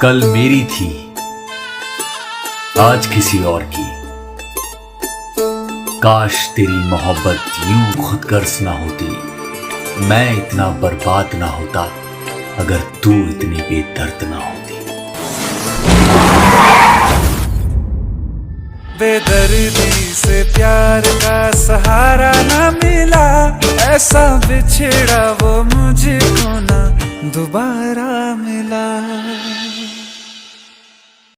कल मेरी थी, आज किसी और की। काश तेरी मोहब्बत यूं खुदगर्ज ना होती, मैं इतना बर्बाद ना होता, अगर तू इतनी बेदर्द ना होती। बेदर्दी से प्यार का सहारा ना मिला, ऐसा बिछड़